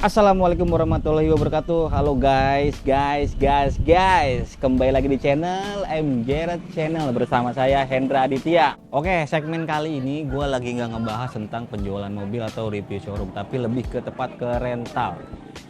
Assalamualaikum warahmatullahi wabarakatuh. Halo guys. Kembali lagi di channel MJRT Channel bersama saya Hendra Aditya. Oke, segmen kali ini gue lagi nggak ngebahas tentang penjualan mobil atau review showroom, tapi lebih ke tepat ke rental.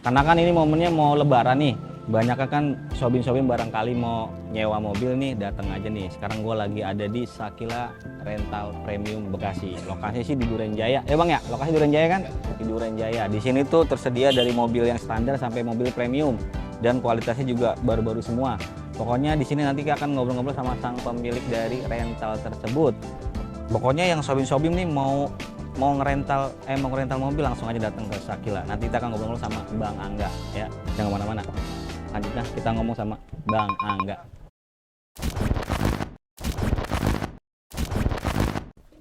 Karena kan ini momennya mau lebaran nih. Banyak kan showroom barangkali mau nyewa mobil nih, datang aja nih. Sekarang gue lagi ada di Shakila Rental Premium Bekasi. Lokasi sih di Duren Jaya. Bang ya, lokasi Duren Jaya kan? Di Duren Jaya. Di sini tuh tersedia dari mobil yang standar sampai mobil premium dan kualitasnya juga baru-baru semua. Pokoknya di sini nanti kita akan ngobrol-ngobrol sama sang pemilik dari rental tersebut. Pokoknya yang showroom nih mau ngerental mobil langsung aja datang ke Shakila. Nanti kita akan ngobrol-ngobrol sama Bang Angga ya. Jangan kemana-mana. Lanjutnya kita ngomong sama Bang Angga.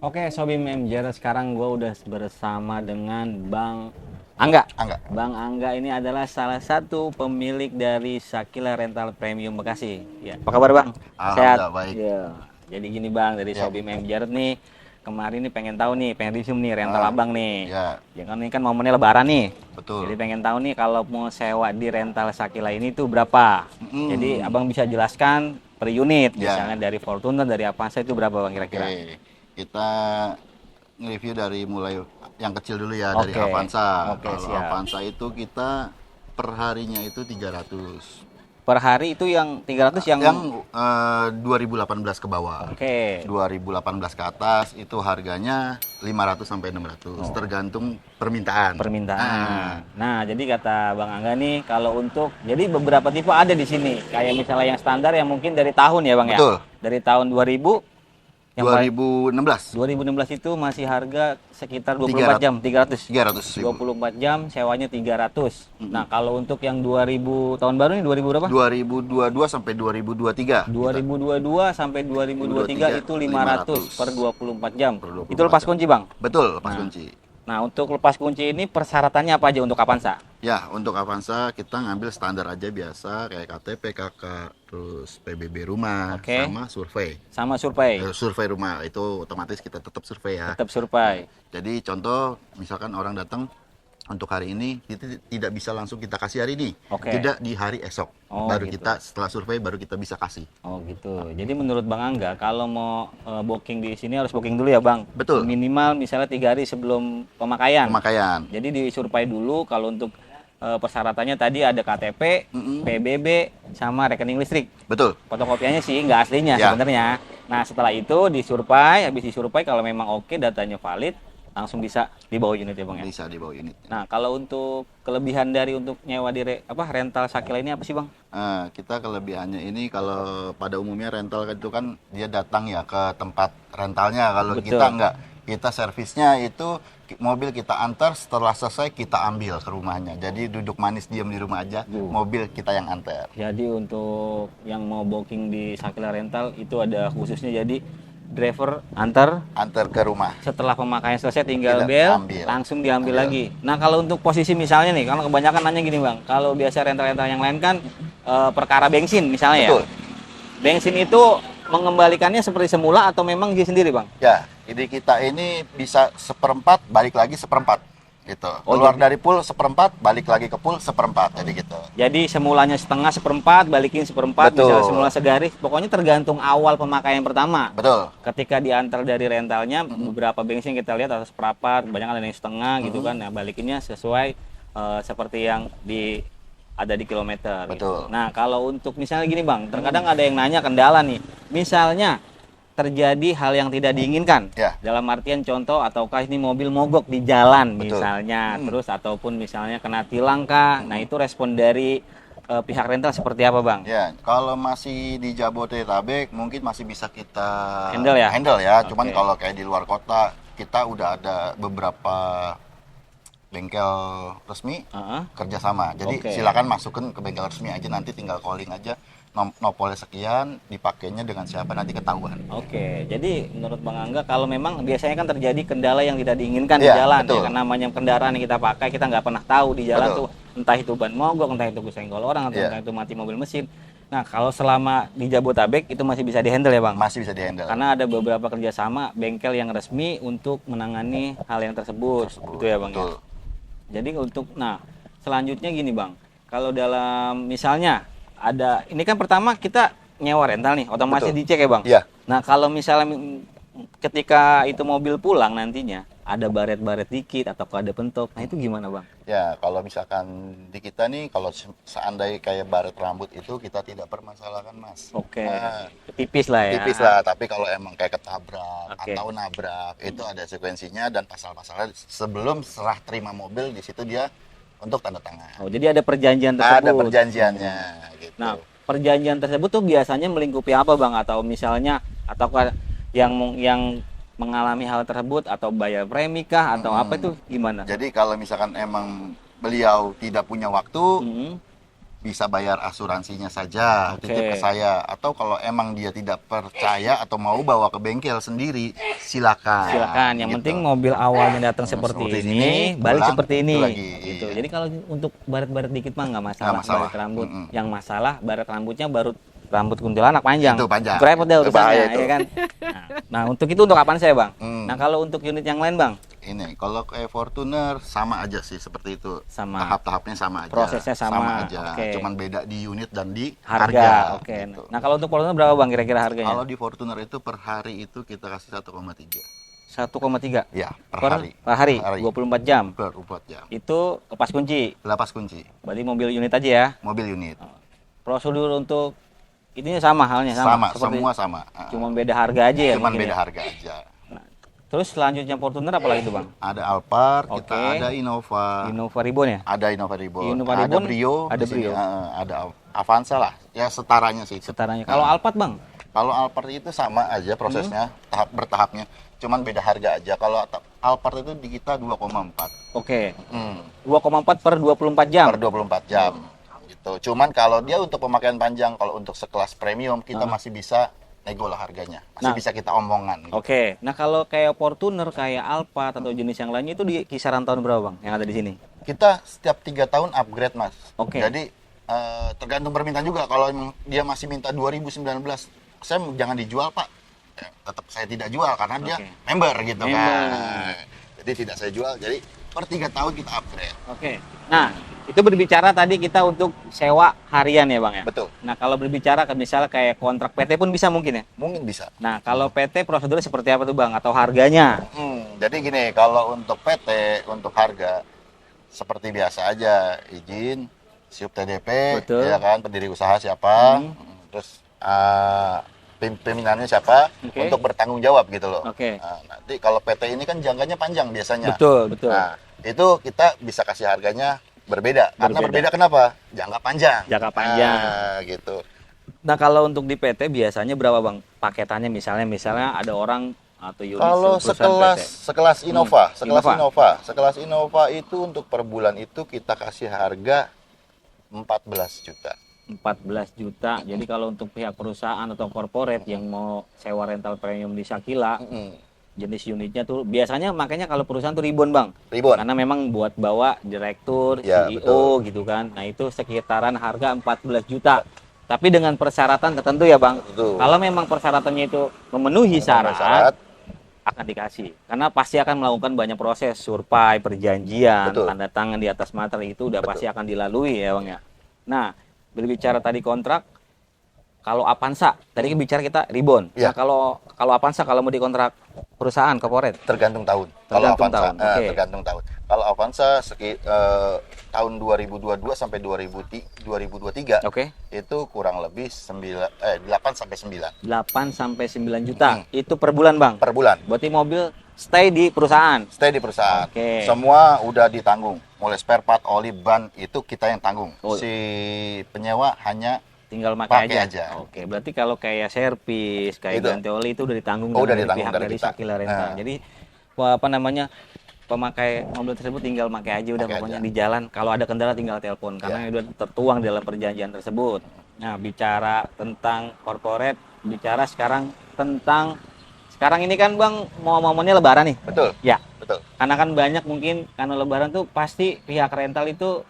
Oke, Showroom MJRT, sekarang gue udah bersama dengan Bang Angga. Bang Angga ini adalah salah satu pemilik dari Shakila Rental Premium Bekasi. Ya. Apa kabar Bang? Sehat? Baik. Ya. Jadi gini Bang, dari Showroom MJRT nih, kemarin nih pengen tahu nih, pengen review nih rental abang nih. Ya kan ini kan momennya lebaran nih. Betul. Jadi pengen tahu nih kalau mau sewa di rental Shakila ini tuh berapa. Jadi abang bisa jelaskan per unit, misalnya dari Fortuner, dari Avanza itu berapa Bang kira-kira? Oke. Kita nge-review dari mulai yang kecil dulu ya, dari Avanza. Kalau Avanza itu kita per harinya itu 300. Per hari itu yang 300 yang 2018 ke bawah. Oke. 2018 ke atas itu harganya 500 sampai 600, tergantung permintaan. Nah, jadi kata Bang Angga nih kalau untuk jadi beberapa tipe ada di sini. Kayak misalnya yang standar yang mungkin dari tahun ya, Bang. Betul. Ya. Dari tahun 2000 yang 2016 itu masih harga sekitar 24 jam 300. 300 24 jam sewanya 300. Nah, kalau untuk yang 2000 tahun baru nih 2000 berapa? 2022 sampai 2023. 2022 sampai 2023 itu 500 per 24 jam. Itu lepas kunci, Bang? Betul, lepas kunci. Nah, untuk lepas kunci ini persyaratannya apa aja untuk Avanza? Ya, untuk Avanza kita ngambil standar aja biasa kayak KTP, KK, terus PBB rumah, sama survei. Survei rumah itu otomatis kita tetap survei ya. Tetap survei. Jadi contoh misalkan orang datang untuk hari ini kita tidak bisa langsung kita kasih hari ini, tidak di hari esok. Baru gitu. Kita setelah survei baru kita bisa kasih. Oh gitu. Jadi menurut Bang Angga kalau mau booking di sini harus booking dulu ya Bang. Betul. Minimal misalnya 3 hari sebelum pemakaian. Jadi disurvei dulu. Kalau untuk persyaratannya tadi ada KTP, PBB, sama rekening listrik. Betul. Fotokopiannya sih nggak aslinya sebenarnya. Nah setelah itu disurvei, habis disurvei kalau memang oke datanya valid, langsung bisa dibawa unit ya Bang ya? Bisa dibawa unit. Nah kalau untuk kelebihan dari untuk nyewa di rental Shakila ini apa sih Bang? Kita kelebihannya ini kalau pada umumnya rental itu kan dia datang ya ke tempat rentalnya. Kalau kita enggak, kita servisnya itu mobil kita antar, setelah selesai kita ambil ke rumahnya. Jadi duduk manis diam di rumah aja, mobil kita yang antar. Jadi untuk yang mau booking di Shakila Rental itu ada khususnya, jadi driver antar ke rumah. Setelah pemakaian selesai tinggal bel, langsung diambil lagi. Nah kalau untuk posisi misalnya nih, kalau kebanyakan nanya gini Bang, kalau biasa rental-rental yang lain kan perkara bensin misalnya. Betul. Bensin itu mengembalikannya seperti semula atau memang dia sendiri Bang? Ya, jadi kita ini bisa 1/4 balik lagi 1/4 gitu. Keluar dari pool 1/4 balik lagi ke pool 1/4, jadi gitu. Jadi semulanya setengah 1/4 balikin 1/4. Misalnya semula segaris, pokoknya tergantung awal pemakaian pertama. Betul. Ketika diantar dari rentalnya, beberapa bensin kita lihat atau seperempat, banyak ada yang setengah gitu kan. Nah balikinnya sesuai seperti yang ada di kilometer. Betul. Gitu. Nah kalau untuk misalnya gini Bang, terkadang ada yang nanya kendala nih. Misalnya terjadi hal yang tidak diinginkan, dalam artian contoh, ataukah ini mobil mogok di jalan misalnya, terus ataupun misalnya kena tilang kah, nah itu respon dari pihak rental seperti apa Bang? Ya, kalau masih di Jabodetabek mungkin masih bisa kita handle ya. Cuman kalau kayak di luar kota kita udah ada beberapa bengkel resmi kerjasama. Jadi silakan masukin ke bengkel resmi aja, nanti tinggal calling aja. Nopolnya sekian, dipakainya dengan siapa nanti ketahuan. Jadi menurut Bang Angga kalau memang biasanya kan terjadi kendala yang tidak diinginkan di jalan, ya, karena namanya kendaraan yang kita pakai kita nggak pernah tahu di jalan tuh entah itu ban mogok, entah itu kesenggol orang, atau entah itu mati mobil mesin. Nah kalau selama di Jabodetabek itu masih bisa dihandle ya Bang? Masih bisa dihandle. Karena ada beberapa kerjasama bengkel yang resmi untuk menangani hal yang tersebut. Gitu ya Bang. Betul. Ya? Jadi untuk selanjutnya gini Bang, kalau dalam misalnya ada, ini kan pertama kita nyewa rental nih, otomatis Betul. dicek ya Bang? Iya. Nah kalau misalnya ketika itu mobil pulang nantinya, ada baret-baret dikit atau ada pentok, nah itu gimana Bang? Ya, kalau misalkan di kita nih, kalau seandainya kayak baret rambut itu kita tidak permasalahkan, Mas. Oke, Nah, tipis lah ya. tipis lah, tapi kalau emang kayak ketabrak Oke. atau nabrak, itu ada sekuensinya dan pasal-pasalnya sebelum serah terima mobil, di situ dia untuk tanda tangan. Oh, jadi ada perjanjian tersebut. Ada perjanjiannya gitu. Nah, perjanjian tersebut tuh biasanya melingkupi apa Bang? Atau misalnya, ataukah yang mengalami hal tersebut atau bayar premi kah atau apa itu gimana? Jadi kalau misalkan emang beliau tidak punya waktu, Hmm, bisa bayar asuransinya saja, Oke. titip ke saya. Atau kalau emang dia tidak percaya atau mau bawa ke bengkel sendiri, silakan. silakan. Yang gitu. penting mobil awalnya datang seperti ini, balik pulang seperti ini. itu lagi, Gitu. iya. Jadi kalau untuk baret-baret dikit mah nggak masalah, Nggak masalah. baret rambut. Mm-mm. Yang masalah baret rambutnya baru rambut kuntilanak panjang. Itu panjang. Repot deh Itu bahaya urusannya, itu. ya kan? Nah, untuk itu untuk kapan saya Bang? Hmm. Nah, kalau untuk unit yang lain Bang? Ini kalau kayak Fortuner sama aja sih seperti itu. Sama. Tahap-tahapnya sama aja. Prosesnya sama, aja. oke. Cuman beda di unit dan di Harga. Oke. gitu. Nah, kalau untuk Fortuner berapa Bang kira-kira harganya? Kalau di Fortuner itu per hari itu kita kasih 1,3. 1,3 Ya, per hari. per hari, Per hari. 24 jam. Per 4 jam. Itu lepas kunci. Lepas kunci. Berarti mobil unit aja ya. Mobil unit. Prosedur untuk ininya sama halnya Sama, seperti- semua sama. Cuma beda harga aja ya. Cuman mungkin beda ya? harga aja. Terus selanjutnya Fortuner apa lagi tuh Bang? Ada Alphard, kita Oke. ada Innova, Innova Ribbon ya? ada Innova Ribbon, Innova ada Ribbon, Brio, ada di sini, Brio. ada Avanza lah, ya setaranya sih. Setaranya. Kalau Alphard Bang? Kalau Alphard itu sama aja prosesnya, Hmm. tahap bertahapnya, cuman beda harga aja. Kalau Alphard itu di kita 2,4, Oke. hmm, 2,4 per 24 jam. per 24 jam. Gitu. Cuman kalau dia untuk pemakaian panjang, kalau untuk sekelas premium kita masih bisa nego lah harganya, masih Nah. bisa kita omongan. Gitu. Oke. Nah, kalau kayak Fortuner, kayak Alphard atau jenis yang lainnya itu di kisaran tahun berapa Bang yang ada di sini? Kita setiap 3 tahun upgrade, Mas. Oke. Jadi tergantung permintaan juga. Kalau emang dia masih minta 2019, saya jangan dijual Pak. Ya, tetap saya tidak jual karena dia Oke. member gitu Member. kan. Jadi tidak saya jual. Jadi per 3 tahun kita upgrade. Oke. Nah, itu berbicara tadi kita untuk sewa harian ya Bang ya? Betul. Nah, kalau berbicara ke misalnya kayak kontrak PT pun bisa mungkin ya? Mungkin bisa. Nah, kalau PT prosedurnya seperti apa tuh Bang? Atau harganya? Jadi gini, kalau untuk PT, untuk harga seperti biasa aja, izin, siup TDP, Betul. ya kan, pendiri usaha siapa, Hmm. terus pimpinannya siapa, Oke. untuk bertanggung jawab gitu loh. Oke. Nah, nanti kalau PT ini kan jangkanya panjang biasanya. Betul, betul. Nah, itu kita bisa kasih harganya berbeda. Karena Berbeda. berbeda kenapa? Jangka panjang. Jangka panjang. Nah, gitu. Nah, kalau untuk di PT biasanya berapa Bang paketannya? Misalnya ada orang atau unit Kalau perusahaan sekelas Innova, Innova. sekelas Innova itu untuk per bulan itu kita kasih harga 14 juta. 14 juta. Jadi kalau untuk pihak perusahaan atau corporate yang mau sewa rental premium di Shakila, jenis unitnya tuh biasanya makanya kalau perusahaan tuh Ribbon Bang. Ribbon. Karena memang buat bawa direktur, Ya, CEO gitu kan. Nah, itu sekitaran harga 14 juta. Tapi dengan persyaratan tertentu ya Bang. Betul. Kalau memang persyaratannya itu memenuhi syarat, akan dikasih. Karena pasti akan melakukan banyak proses, survei, perjanjian, Betul. tanda tangan di atas materai itu udah Betul. pasti akan dilalui ya Bang ya. Nah, berbicara tadi kontrak, kalau Avanza, tadi bicara kita Ribbon. Ya. Nah, kalau Avanza kalau mau dikontrak perusahaan corporate Tergantung tahun. Tergantung Kalau Avanza, tahun, oke. tergantung tahun. Kalau Avanza tahun 2022 sampai 2023 Oke. itu kurang lebih 8 sampai 9 8 sampai 9 juta. Itu per bulan, Bang. per bulan. Berarti mobil stay di perusahaan. Stay di perusahaan. Oke. Semua udah ditanggung. Mulai spare part, oli, ban itu kita yang tanggung. Oh. Si penyewa hanya Tinggal pakai Pakai aja. aja. Oke, berarti kalau kayak servis, kayak Itu. ganti oli itu udah ditanggung Oh, udah dari ditanggung pihak dari dari kita. Shakila Rental. Nah. Jadi apa namanya? Pemakai mobil tersebut tinggal pakai aja udah Pakai pokoknya aja. di jalan. Kalau ada kendala tinggal telepon karena udah tertuang di dalam perjanjian tersebut. Nah, bicara tentang corporate, bicara sekarang tentang sekarang ini kan Bang mau momennya lebaran nih. betul. Ya. Betul. Karena kan banyak mungkin karena lebaran tuh pasti pihak rental itu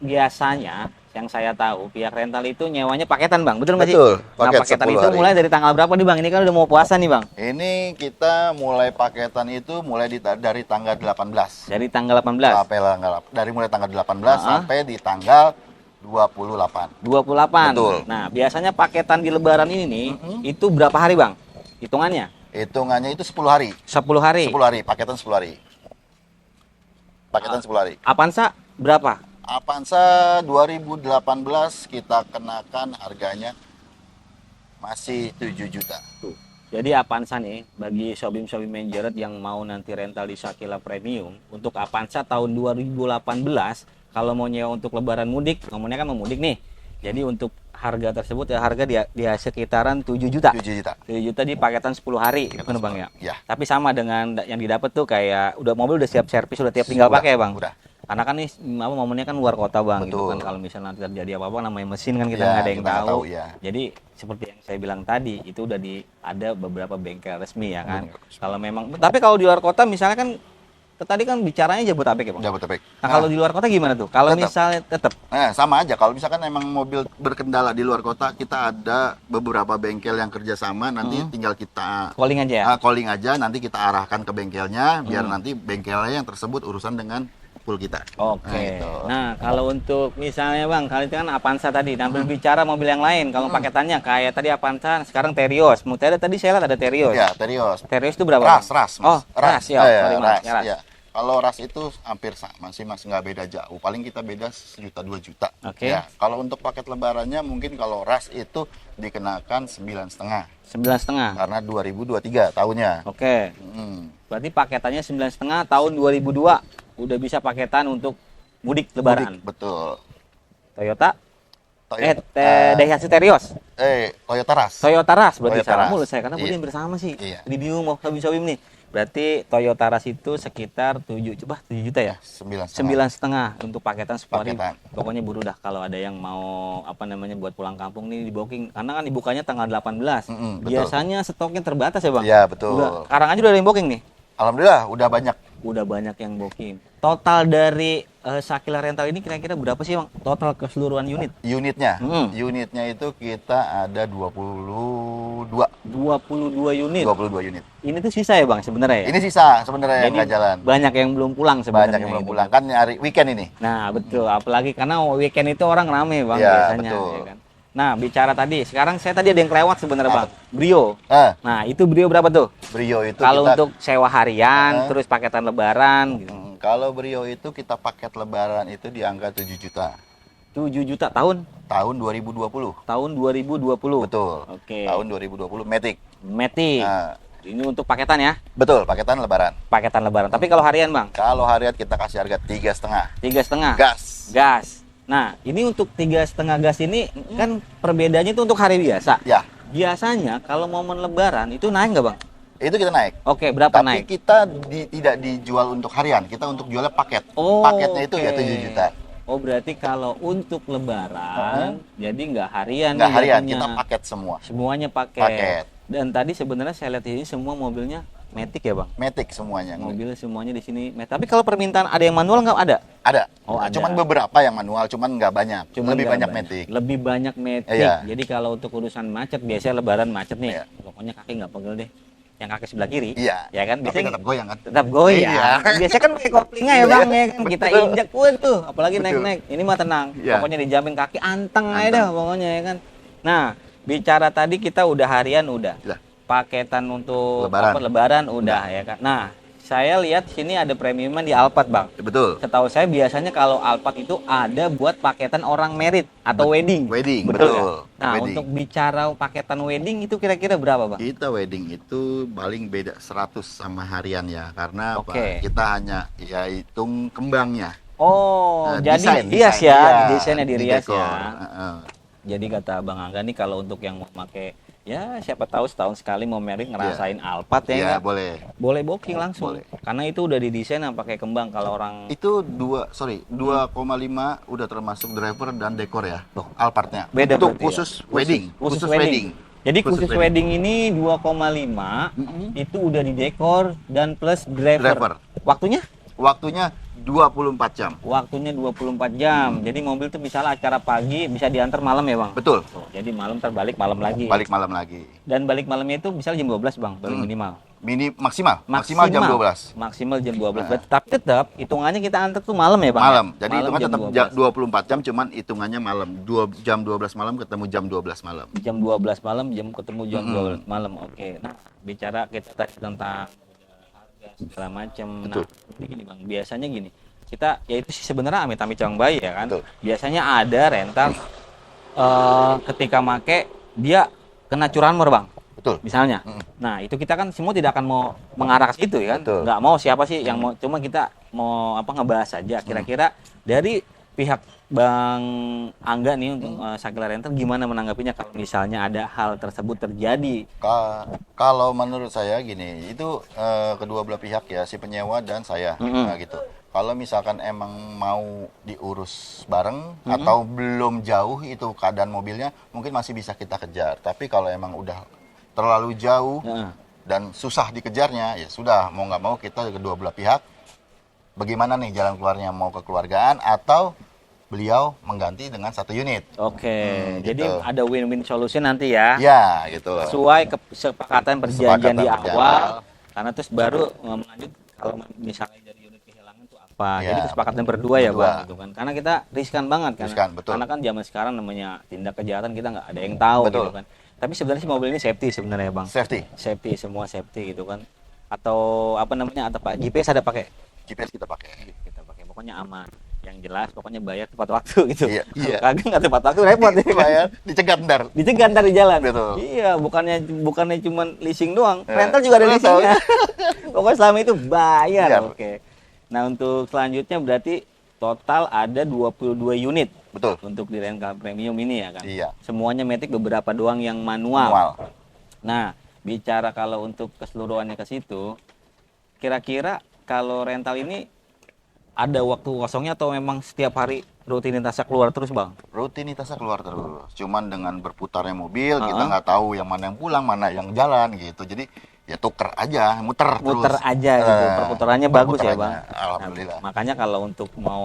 biasanya yang saya tahu pihak rental itu nyewanya paketan Bang, betul nggak sih? Betul, Nah, paket paketan 10 itu hari. mulai dari tanggal berapa nih Bang? Ini kan udah mau puasa nih Bang. Ini kita mulai paketan itu mulai dari tanggal 18. Dari tanggal 18. Dari mulai tanggal 18 sampai di tanggal 28. 28. Betul. Nah, biasanya paketan di lebaran ini nih, itu berapa hari Bang? Hitungannya? Hitungannya itu 10 hari. 10 hari. 10 hari, paketan 10 hari. Paketan 10 hari. Avanza berapa? Avanza 2018 kita kenakan harganya masih 7 juta. Tuh. Jadi Avanza nih, bagi Showbeam Menjerat yang mau nanti rental di Shakila Premium, untuk Avanza tahun 2018, kalau mau nyewa untuk lebaran mudik, ngomongnya kan mau mudik nih. Jadi untuk harga tersebut ya harga dia sekitaran 7 juta. 7 juta. 7 juta di paketan 10 hari, kan Bang ya? Ya. Tapi sama dengan yang didapat tuh kayak udah mobil udah siap servis, udah tiap tinggal pakai Bang. Udah. Karena kan nih momennya kan luar kota Bang, gitu Betul. kan. Kalau misalnya nanti terjadi apa-apa namanya mesin kan kita Ya, nggak ada yang kita nggak tahu. ya. Jadi seperti yang saya bilang tadi, itu udah ada beberapa bengkel resmi ya kan. Kalau memang, tapi kalau di luar kota misalnya kan tadi kan bicaranya Jabodetabek ya Bang. Jabodetabek. Nah, kalau di luar kota gimana tuh? Kalau tetap. misalnya tetap Sama aja. Kalau misalkan emang mobil berkendala di luar kota, kita ada beberapa bengkel yang kerjasama. Nanti tinggal kita calling aja ya. calling aja. Nanti kita arahkan ke bengkelnya, biar nanti bengkelnya yang tersebut urusan dengan pool kita. Oke. gitu. Nah, kalau untuk misalnya Bang, kali itu kan Avanza tadi. Nah, berbicara mobil yang lain, kalau paketannya kayak tadi Avanza, sekarang Terios. Tadi saya lihat ada Terios. Ya, Terios. Terios itu berapa? Ras, Bang? Mas. Oh, ras ya. Sorry, Mas. ras, Ya, ras. ya. Kalau ras itu hampir sama sih Mas, nggak beda jauh. Paling kita beda 1 juta 2 juta. Oke. Ya, kalau untuk paket lebarannya mungkin kalau ras itu dikenakan 9,5 9,5. karena 2023 tahunnya. Oke. Hmm, Berarti paketannya 9,5 tahun 2002 udah bisa paketan untuk mudik lebaran. mudik, betul. Toyota Toyota, Daihatsu Terios. Toyota Ras. Toyota Ras berarti Toyota salah Ras. mulu saya karena Iya. beliin bersama sih. Iya. Di bingung mau Showbeam nih. Berarti Toyota Ras itu sekitar 7 juta ya? 9,5. 9,5 untuk paketan 10 hari. Paketan. Pokoknya buru dah kalau ada yang mau buat pulang kampung nih di booking karena kan dibukanya tanggal 18. Betul. Biasanya stoknya terbatas ya, Bang? Iya, betul. Sekarang aja udah ada yang booking nih. Alhamdulillah udah banyak. Udah banyak yang booking. Total dari Shakila Rental ini kira-kira berapa sih, Bang? Total keseluruhan unit? Unitnya. Hmm. Unitnya itu kita ada 22. 22 unit. 22 unit. Ini tuh sisa ya, Bang, sebenarnya ya? Ini sisa sebenarnya yang Jadi nggak jalan. banyak yang belum pulang sebenarnya. Banyak yang belum gitu. pulang kan hari weekend ini. Nah, betul. Apalagi karena weekend itu orang rame, Bang, Iya, biasanya. betul. Ya kan? Nah, bicara tadi. Sekarang saya tadi ada yang kelewat sebenarnya, Bang. Brio. Eh, Nah, itu Brio berapa tuh? Brio itu Kalau kita untuk sewa harian, terus paketan lebaran, gitu. kalau Brio itu kita paket lebaran itu di angka 7 juta 7 juta tahun? tahun 2020. Tahun 2020. Betul. Oke. Tahun 2020 Matic. Matic. Nah, Ini untuk paketan ya? betul, paketan lebaran. Paketan lebaran. Tapi kalau harian, Bang? Kalau harian kita kasih harga 3,5. 3,5. Gas. Gas. Nah, ini untuk 3,5 gas ini kan perbedaannya itu untuk hari biasa. Ya, Biasanya kalau momen lebaran itu naik nggak, Bang? itu kita naik. Oke, berapa Tapi naik? kita tidak dijual untuk harian, kita untuk jualnya paket. Oh, Paketnya itu ya oke. 7 juta. Oh, berarti kalau untuk lebaran jadi nggak harian Nggak nih harian, jatuhnya. kita paket semua. Semuanya paket. Paket. Dan tadi sebenarnya saya lihat ini semua mobilnya Matic ya, Bang? Matic semuanya. Mobil semuanya di sini. Tapi kalau permintaan ada yang manual nggak ada? Ada. Oh, ada. Cuman beberapa yang manual, cuman nggak banyak. Cuman Lebih nggak banyak Matic. Lebih banyak Matic. Iya. Jadi kalau untuk urusan macet, biasanya lebaran macet nih. Iya. Pokoknya kaki nggak pegel deh. Yang kaki sebelah kiri. Iya. Ya kan? Tapi Biasanya tetap goyang kan? tetap goyang. Iya. Biasanya kan pakai koplingnya ya, Bang, ya kan. Kita Betul. injak tuh, apalagi Betul. naik-naik. Ini mah tenang. Iya. Pokoknya dijamin kaki anteng aja Anteng. dah pokoknya ya kan. Nah, bicara tadi kita udah harian udah. Udah. Paketan untuk Lebaran. lebaran udah ya kan. Nah, saya lihat sini ada premiuman di Alphard, Bang. Betul. Setahu saya biasanya kalau Alphard itu ada buat paketan orang merit atau wedding. Wedding, Betul. betul. Nggak? Nah, Wedding. untuk bicara paketan wedding itu kira-kira berapa, Bang? Kita wedding itu paling beda 100 sama harian ya, karena Oke. apa? Kita hanya ya hitung kembangnya. Oh, Nah, jadi desain, hias desain, ya, iya, desainnya di dirias dekor. ya. Heeh. Jadi kata Bang Angga nih kalau untuk yang mau pakai ya siapa tahu setahun sekali mau merit ngerasain Alphard ya, Iya, nggak? boleh. Boleh booking langsung. Boleh. Karena itu udah didesain yang pakai kembang kalau orang Itu 2,5 udah termasuk driver dan dekor ya. Loh. Alphardnya. beda Untuk berarti ya? khusus wedding. Khusus wedding. Jadi khusus wedding ini 2,5 itu udah di dekor dan plus driver. Driver. Waktunya? waktunya 24 jam. Waktunya 24 jam. Jadi mobil tuh misalnya acara pagi bisa diantar malam ya, Bang? Betul. Oh, jadi malam terbalik malam lagi. Balik malam lagi. Dan balik malamnya itu misalnya jam 12, Bang, paling minimal. Maksimal jam 12. Maksimal jam 12. Tapi tetap hitungannya kita antar tuh malam ya, Bang? Malam. Jadi malam hitungan tetap 24 jam, cuman hitungannya malam. Jam 12 malam ketemu jam 12 malam. Jam 12 malam ketemu jam 12 malam. Oke. Nah, bicara kita tadi tentang harga segala macam. Nah, ini gini, Bang. Biasanya gini. Kita ya itu sih sebenarnya amit-amit cawang bayi ya kan. Betul. Biasanya ada rental ketika make dia kena curanmor, Bang. Betul. Misalnya. Nah, itu kita kan semua tidak akan mau mengarah ke situ ya kan. Betul. Nggak mau siapa sih yang mau, cuma kita mau ngebahas saja kira-kira dari pihak Bang Angga nih untuk Shakila Rental gimana menanggapinya kalau misalnya ada hal tersebut terjadi. Kalau menurut saya gini, itu kedua belah pihak ya, si penyewa dan saya nah, gitu. Kalau misalkan emang mau diurus bareng atau belum jauh itu keadaan mobilnya, mungkin masih bisa kita kejar. Tapi kalau emang udah terlalu jauh dan susah dikejarnya, ya sudah, mau nggak mau kita kedua belah pihak bagaimana nih jalan keluarnya, mau kekeluargaan atau beliau mengganti dengan satu unit. Oke, jadi gitu. ada win-win solution nanti ya. Ya, gitu. Sesuai kesepakatan perjanjian di awal. Karena terus baru melanjut kalau misalnya dari unit kehilangan itu apa. Ya, jadi kesepakatan berdua ya, berdua. Bang, gitu kan. Karena kita riskan banget kan. Riskan, betul. Karena kan zaman sekarang namanya tindak kejahatan kita nggak ada yang tahu Betul. gitu kan. Tapi sebenarnya sih mobil ini safety sebenarnya, Bang. Safety. Semua safety gitu kan. Atau apa namanya? Atau Pak GPS ada pakai? GPS kita pakai. Kita pakai. Pokoknya aman. Yang jelas pokoknya bayar tepat waktu gitu. Iya. Kagak nggak tepat waktu repot ya. Bayar dicegat ntar. Dicegat ntar di jalan. Betul. Iya, bukannya cuma leasing doang, rental juga ada leasingnya. Pokoknya selama itu bayar. Oke. Nah, untuk selanjutnya berarti total ada 22 unit. Betul. Untuk di rental premium ini ya kan. Iya. Semuanya matic, beberapa doang yang manual. Nah, bicara kalau untuk keseluruhannya ke situ, kira-kira kalau rental ini ada waktu kosongnya atau memang setiap hari rutinitasnya keluar terus, Bang? Rutinitasnya keluar terus. Cuman dengan berputarnya mobil, kita nggak tahu yang mana yang pulang, mana yang jalan gitu. Jadi ya tuker aja, muter terus. Aja gitu. Perputarannya bagus ya, Bang. Alhamdulillah. Nah, makanya kalau untuk mau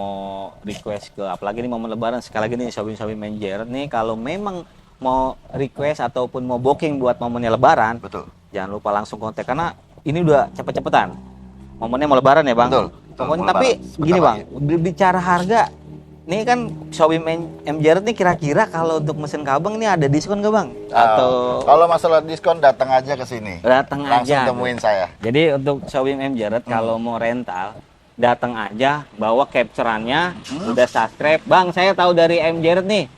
request ke apalagi ini momen lebaran, sekali lagi nih Sobi Manager nih, kalau memang mau request ataupun mau booking buat momennya lebaran, Betul. Jangan lupa langsung kontak karena ini udah cepet-cepetan. Momennya mau lebaran ya, Bang. Betul. Pokoknya tapi gini, Bang, bicara harga ini kan Showbim MJR nih kira-kira kalau untuk mesin kabang ini ada diskon nggak, Bang? Atau kalau masalah diskon datang aja ke sini. Datang langsung aja. temuin saya. Jadi untuk Showbim MJR kalau mau rental datang aja, bawa capture-annya, udah subscribe. Bang, saya tahu dari MJR nih.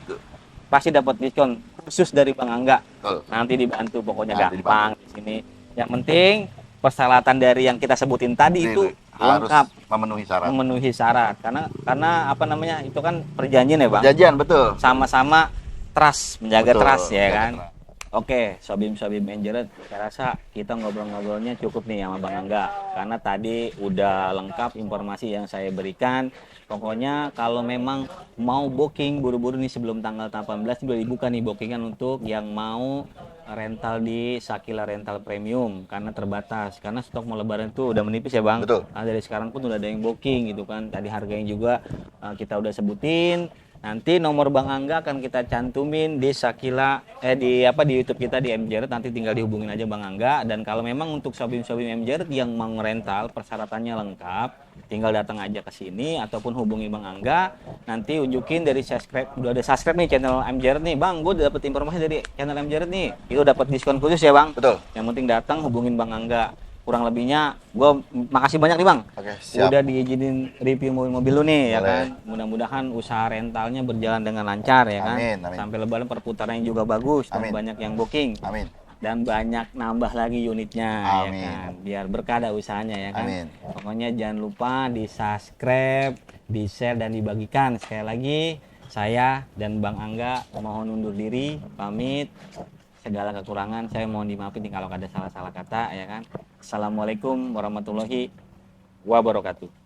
Pasti dapat diskon khusus dari Bang Angga. Nanti dibantu pokoknya gampang di sini. Yang penting persyaratan dari yang kita sebutin tadi itu lengkap, memenuhi syarat karena apa namanya itu kan perjanjian ya, Bang. Perjanjian, betul. Sama-sama trust, menjaga Betul, trust ya menjaga kan. trust. Oke, Showbim Manager, saya rasa kita ngobrol-ngobrolnya cukup nih sama Bang Angga karena tadi udah lengkap informasi yang saya berikan. Pokoknya kalau memang mau booking buru-buru nih sebelum tanggal 18 sudah dibuka nih bookingan untuk yang mau rental di Shakila Rental Premium karena terbatas karena stok mau lebaran itu udah menipis ya, Bang. Betul. Nah, dari sekarang pun udah ada yang booking gitu kan. Tadi harganya juga kita udah sebutin. Nanti nomor Bang Angga akan kita cantumin di Shakila di YouTube kita di MJR, nanti tinggal dihubungin aja Bang Angga. Dan kalau memang untuk Showbim MJR yang mau rental persyaratannya lengkap, tinggal datang aja ke sini ataupun hubungi Bang Angga. Nanti unjukin dari subscribe, udah ada subscribe nih channel MJR nih, Bang, gue udah dapet informasi dari channel MJR nih, itu dapat diskon khusus ya, Bang. Betul. Yang penting datang hubungin Bang Angga. Kurang lebihnya gue makasih banyak nih, Bang. Oke, siap. Udah diizinin review mobil-mobil lu nih. Boleh. Ya kan. Mudah-mudahan usaha rentalnya berjalan dengan lancar ya kan. Amin. Sampai lebaran perputarannya juga bagus dan banyak yang booking. Amin. Dan banyak nambah lagi unitnya. Amin. Ya kan. Biar berkah dah usahanya ya kan. Amin. Pokoknya jangan lupa di-subscribe, di-share dan dibagikan. Sekali lagi saya dan Bang Angga mohon undur diri, pamit. Segala kekurangan saya mohon dimaafin kalau ada salah-salah kata ya kan. Assalamualaikum warahmatullahi wabarakatuh.